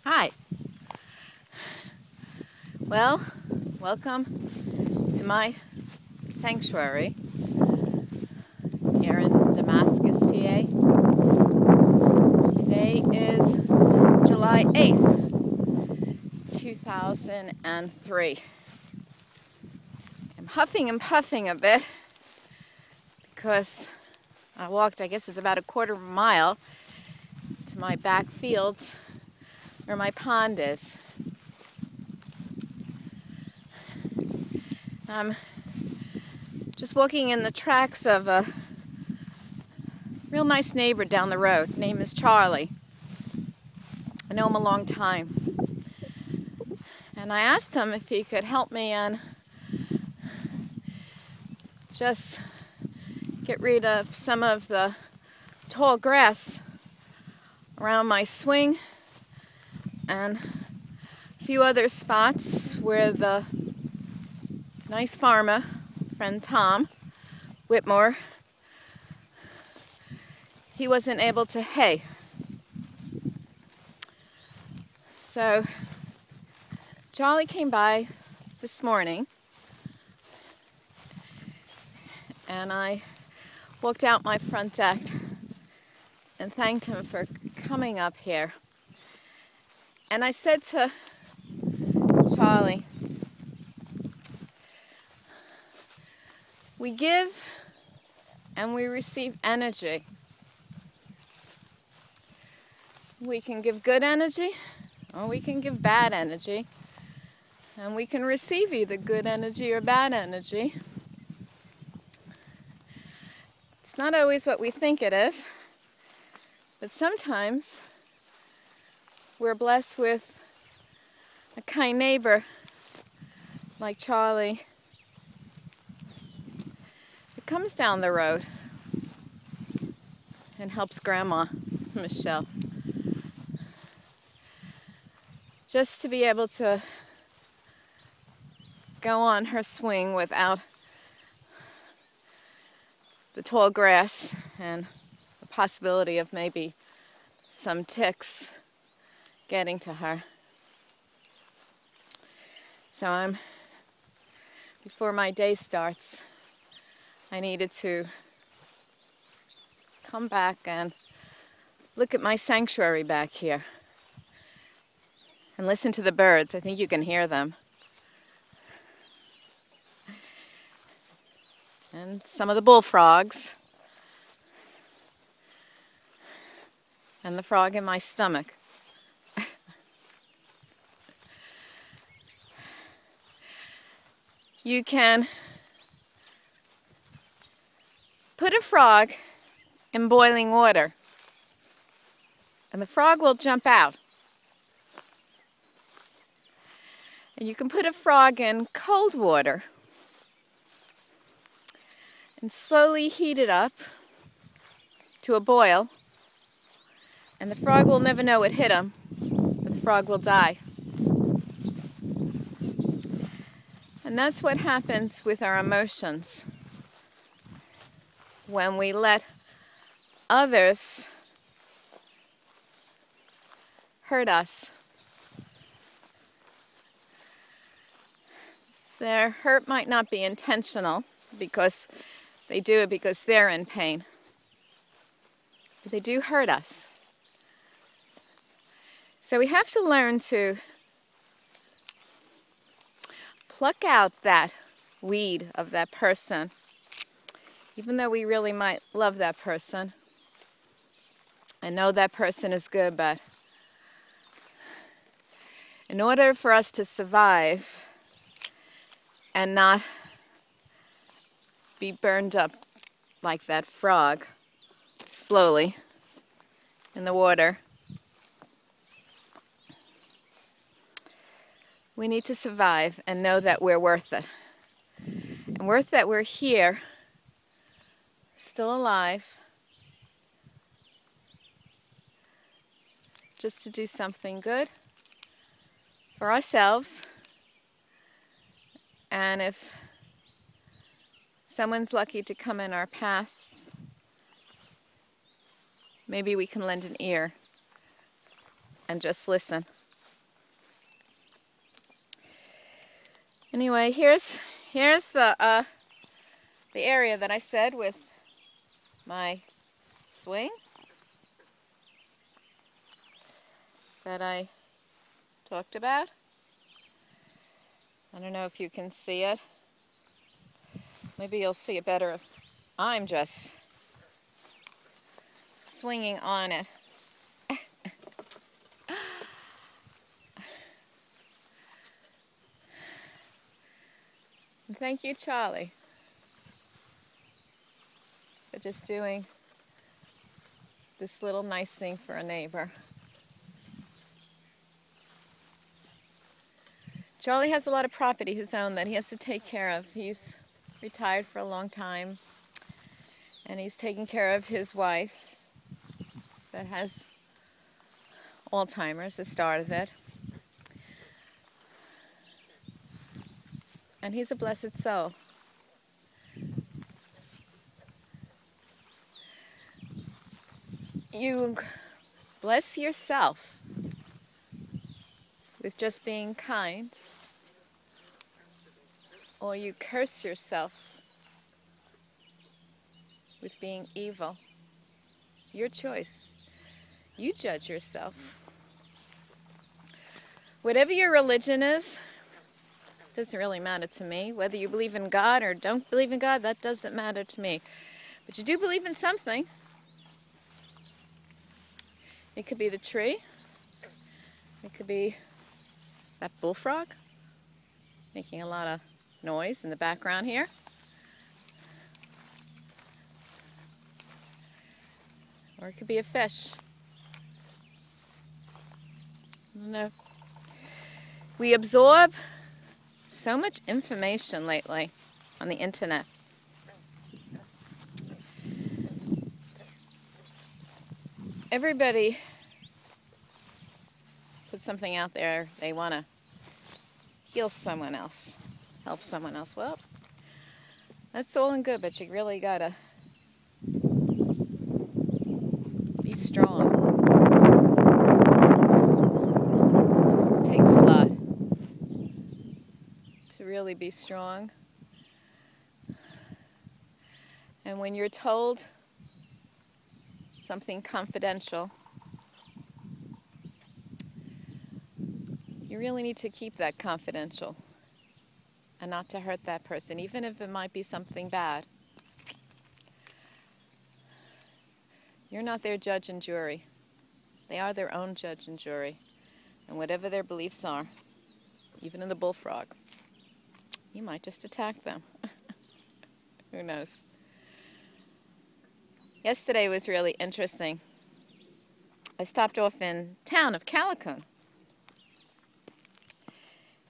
Hi. Well, welcome to my sanctuary here in Damascus, PA. Today is July 8th, 2003. I'm huffing and puffing a bit because I walked, I guess it's about a quarter of a mile to my back fields where my pond is. I'm just walking in the tracks of a real nice neighbor down the road. His name is Charlie. I know him a long time. And I asked him if he could help me and just get rid of some of the tall grass around my swing and a few other spots where the nice farmer, friend Tom Whitmore, he wasn't able to hay. So Charlie came by this morning and I walked out my front deck and thanked him for coming up here. And I said to Charlie, we give and we receive energy. We can give good energy or we can give bad energy. And we can receive either good energy or bad energy. It's not always what we think it is, but sometimes we're blessed with a kind neighbor like Charlie that comes down the road and helps Grandma, Michele, just to be able to go on her swing without the tall grass and the possibility of maybe some ticks getting to her. So before my day starts, I needed to come back and look at my sanctuary back here and listen to the birds. I think you can hear them. And some of the bullfrogs. And the frog in my stomach. You can put a frog in boiling water and the frog will jump out. And you can put a frog in cold water and slowly heat it up to a boil, and the frog will never know it hit him, but the frog will die. And that's what happens with our emotions when we let others hurt us. Their hurt might not be intentional because they do it because they're in pain. But they do hurt us. So we have to learn to pluck out that weed of that person, even though we really might love that person and know that person is good, but in order for us to survive and not be burned up like that frog slowly in the water, we need to survive and know that we're worth it. And worth that we're here, still alive, just to do something good for ourselves. And if someone's lucky to come in our path, maybe we can lend an ear and just listen. Anyway, here's the area that I said with my swing that I talked about. I don't know if you can see it. Maybe you'll see it better if I'm just swinging on it. And thank you, Charlie, for just doing this little nice thing for a neighbor. Charlie has a lot of property his own that he has to take care of. He's retired for a long time, and he's taking care of his wife that has Alzheimer's, the start of it. And he's a blessed soul. You bless yourself with just being kind, or you curse yourself with being evil. Your choice. You judge yourself. Whatever your religion is, doesn't really matter to me. Whether you believe in God or don't believe in God, that doesn't matter to me. But you do believe in something. It could be the tree. It could be that bullfrog making a lot of noise in the background here. Or it could be a fish. I don't know. We absorb so much information lately on the internet. Everybody puts something out there. They want to heal someone else, help someone else. Well, that's all and good, but you really gotta be strong. It takes a lot to really be strong. And when you're told something confidential, you really need to keep that confidential and not to hurt that person, even if it might be something bad. You're not their judge and jury. They are their own judge and jury. And whatever their beliefs are, even in the bullfrog, you might just attack them. Who knows? Yesterday was really interesting. I stopped off in town of Calicoon,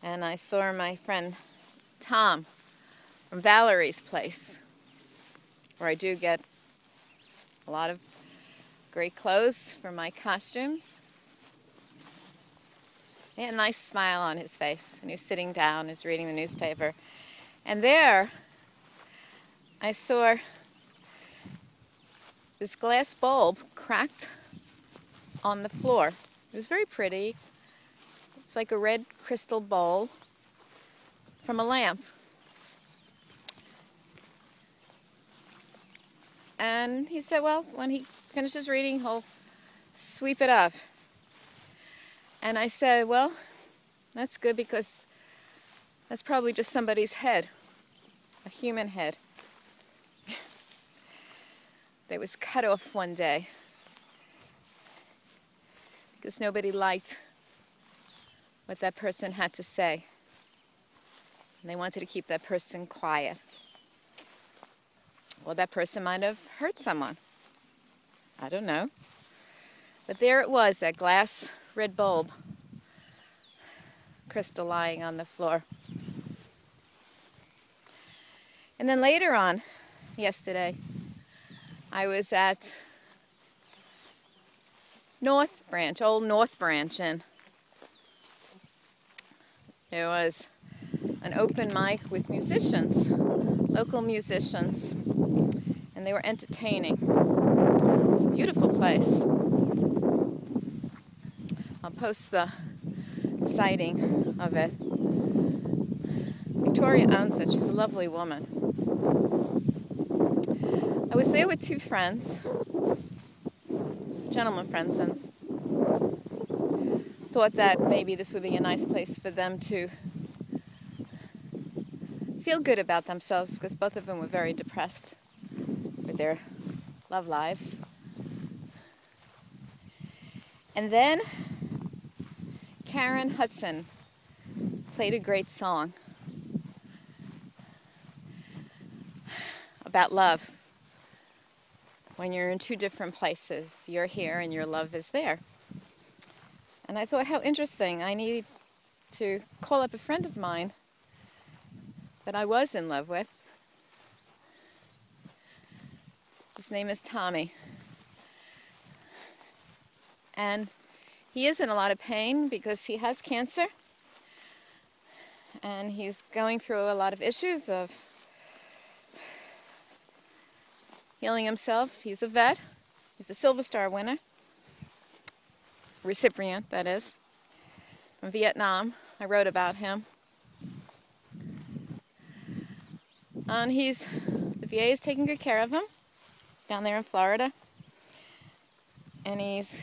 and I saw my friend Tom from Valerie's place, where I do get a lot of great clothes for my costumes. He had a nice smile on his face, and he was sitting down, he was reading the newspaper. And there, I saw this glass bulb cracked on the floor. It was very pretty. It's like a red crystal bowl from a lamp. And he said, well, when he finishes reading, he'll sweep it up. And I said, well, that's good, because that's probably just somebody's head, a human head. That was cut off one day because nobody liked what that person had to say. And they wanted to keep that person quiet. Well, that person might have hurt someone. I don't know. But there it was, that glass red bulb, crystal lying on the floor. And then later on, yesterday, I was at North Branch, Old North Branch, and there was an open mic with musicians, local musicians, and they were entertaining. It's a beautiful place. I'll post the sighting of it. Victoria owns it. She's a lovely woman. I was there with two friends, gentlemen friends, and thought that maybe this would be a nice place for them to feel good about themselves, because both of them were very depressed with their love lives. And then Karen Hudson played a great song about love. When you're in two different places, you're here and your love is there. And I thought, how interesting. I need to call up a friend of mine that I was in love with. His name is Tommy. And he is in a lot of pain because he has cancer. And he's going through a lot of issues of healing himself. He's a vet. He's a Silver Star winner. Recipient, that is, from Vietnam. I wrote about him. And the VA is taking good care of him down there in Florida. And he's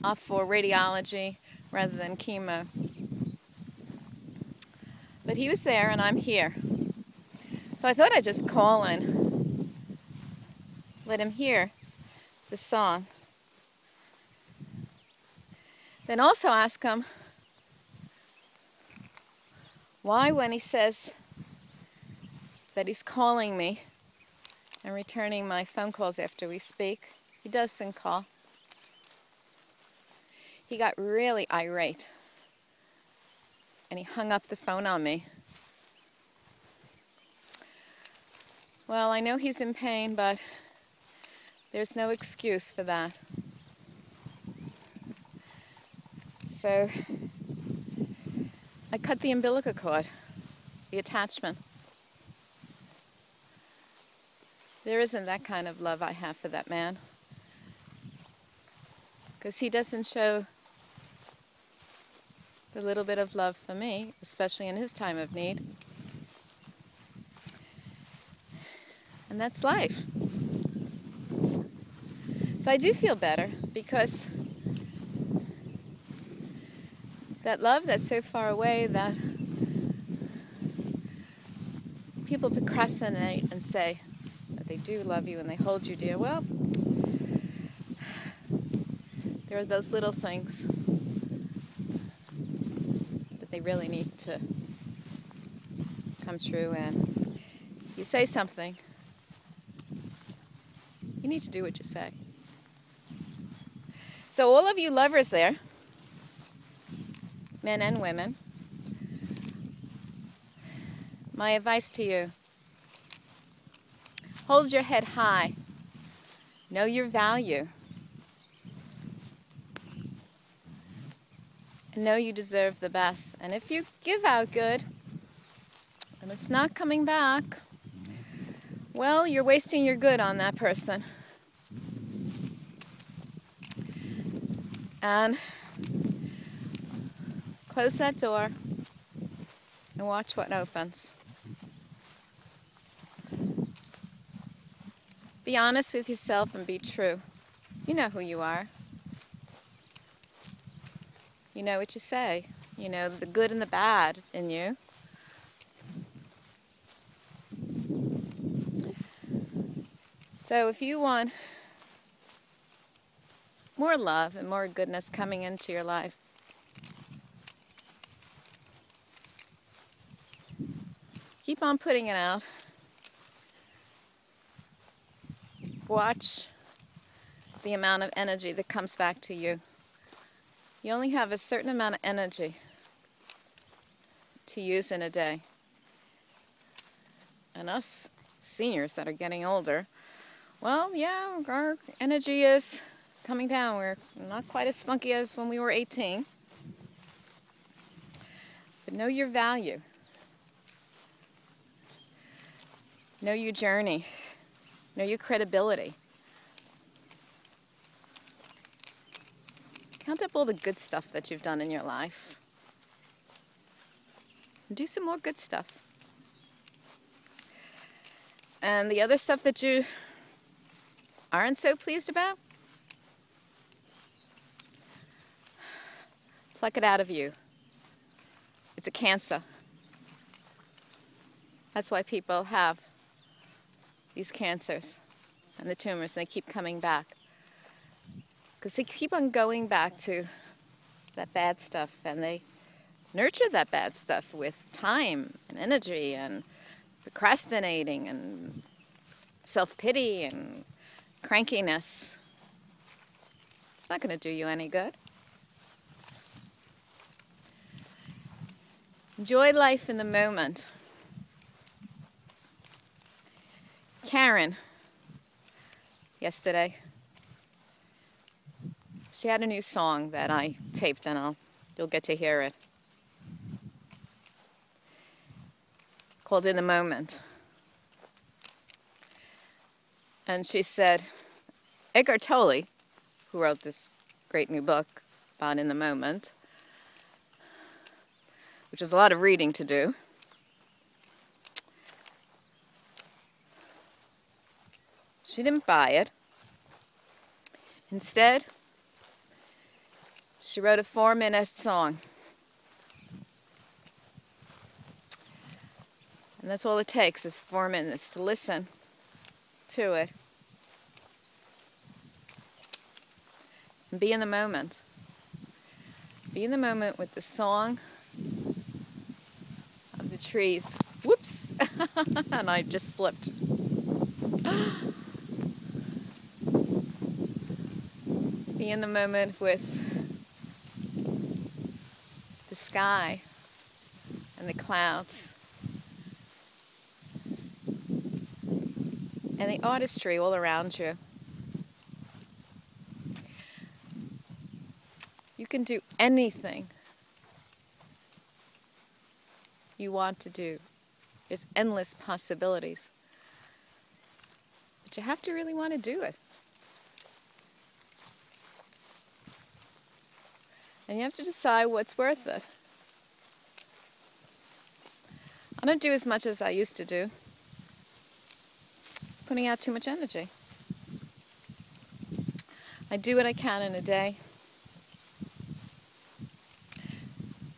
off for radiology rather than chemo. But he was there and I'm here. So I thought I'd just call and let him hear the song. Then also ask him why, when he says that he's calling me and returning my phone calls after we speak, he doesn't call. He got really irate and he hung up the phone on me. Well, I know he's in pain, but there's no excuse for that. So I cut the umbilical cord, the attachment. There isn't that kind of love I have for that man, because he doesn't show the little bit of love for me, especially in his time of need. And that's life. So I do feel better, because that love that's so far away that people procrastinate and say that they do love you and they hold you dear. Well, there are those little things that they really need to come true. And you say something, you need to do what you say. So all of you lovers there, men and women, my advice to you: hold your head high, know your value, and know you deserve the best. And if you give out good and it's not coming back, well, you're wasting your good on that person. And close that door and watch what opens. Be honest with yourself and be true. You know who you are. You know what you say. You know the good and the bad in you. So if you want more love and more goodness coming into your life, keep on putting it out. Watch the amount of energy that comes back to you. You only have a certain amount of energy to use in a day. And us seniors that are getting older, well, yeah, our energy is coming down. We're not quite as spunky as when we were 18. But know your value. Know your journey. Know your credibility. Count up all the good stuff that you've done in your life. and do some more good stuff. And the other stuff that you aren't so pleased about, pluck it out of you. It's a cancer. That's why people have these cancers and the tumors, and they keep coming back. Because they keep on going back to that bad stuff, and they nurture that bad stuff with time and energy and procrastinating and self-pity and crankiness. It's not going to do you any good. Enjoy life in the moment. Karen, yesterday, she had a new song that I taped, and you'll get to hear it, called In the Moment. And she said, Eckhart Tolle, who wrote this great new book about In the Moment, which is a lot of reading to do, she didn't buy it. Instead, she wrote a 4-minute song. And that's all it takes, is 4 minutes to listen to it. And be in the moment. Be in the moment with the song of the trees. Whoops! And I just slipped. Be in the moment with the sky and the clouds and the artistry all around you. You can do anything you want to do. There's endless possibilities. But you have to really want to do it. And you have to decide what's worth it. I don't do as much as I used to do. It's putting out too much energy. I do what I can in a day.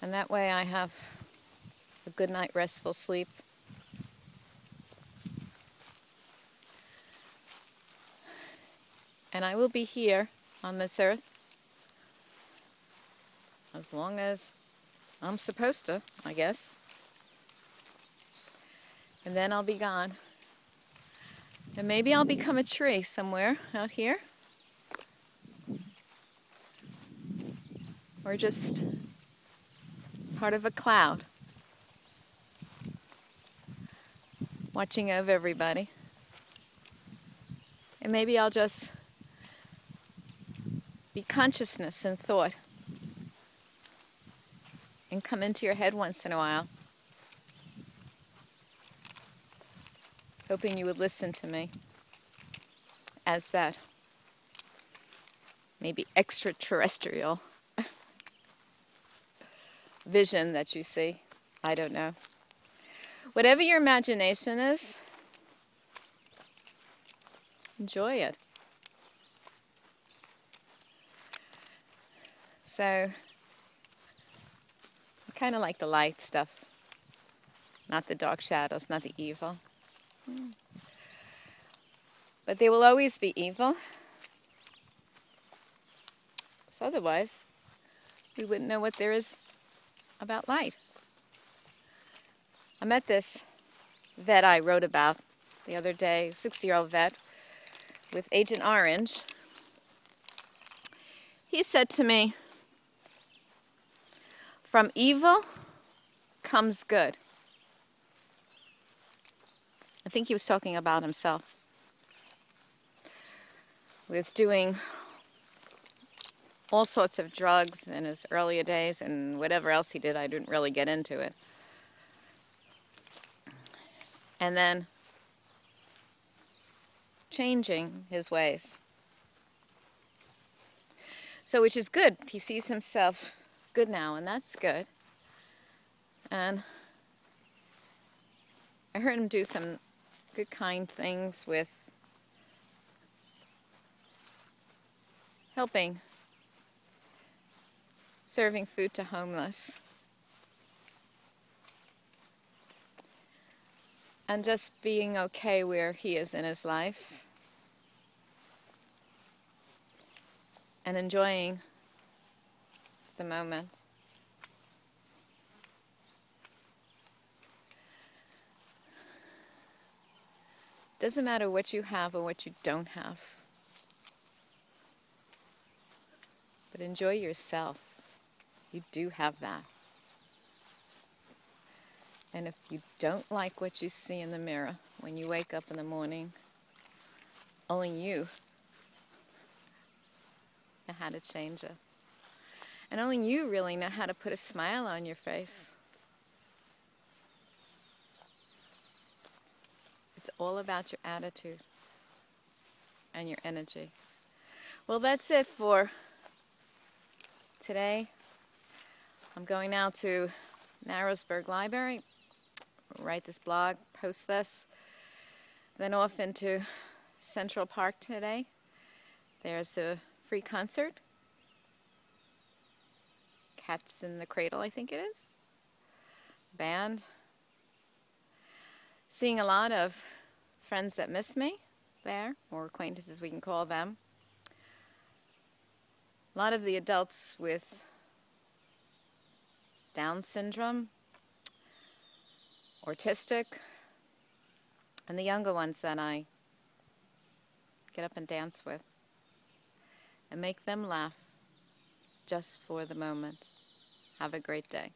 And that way I have a good night, restful sleep. And I will be here on this earth as long as I'm supposed to, I guess. And then I'll be gone. And maybe I'll become a tree somewhere out here. Or just part of a cloud, watching over everybody. And maybe I'll just be consciousness and thought and come into your head once in a while, hoping you would listen to me as that maybe extraterrestrial vision that you see. I don't know. Whatever your imagination is, enjoy it. So, I kind of like the light stuff, not the dark shadows, not the evil. But there will always be evil. So otherwise, we wouldn't know what there is about light. I met this vet I wrote about the other day, 60-year-old vet with Agent Orange. He said to me, "From evil comes good." I think he was talking about himself. With doing all sorts of drugs in his earlier days and whatever else he did, I didn't really get into it. And then changing his ways. So, which is good. He sees himself good now, and that's good. And I heard him do some good, kind things with helping, serving food to homeless, and just being okay where he is in his life and enjoying the moment. Doesn't matter what you have or what you don't have, but enjoy yourself. You do have that. And if you don't like what you see in the mirror when you wake up in the morning, only you know how to change it. And only you really know how to put a smile on your face. It's all about your attitude and your energy. Well, that's it for today. I'm going now to Narrowsburg Library, write this blog, post this, then off into Central Park today. There's the free concert. Cats in the Cradle, I think it is. Band. Seeing a lot of friends that miss me there, or acquaintances we can call them. A lot of the adults with Down syndrome, autistic, and the younger ones that I get up and dance with and make them laugh just for the moment. Have a great day.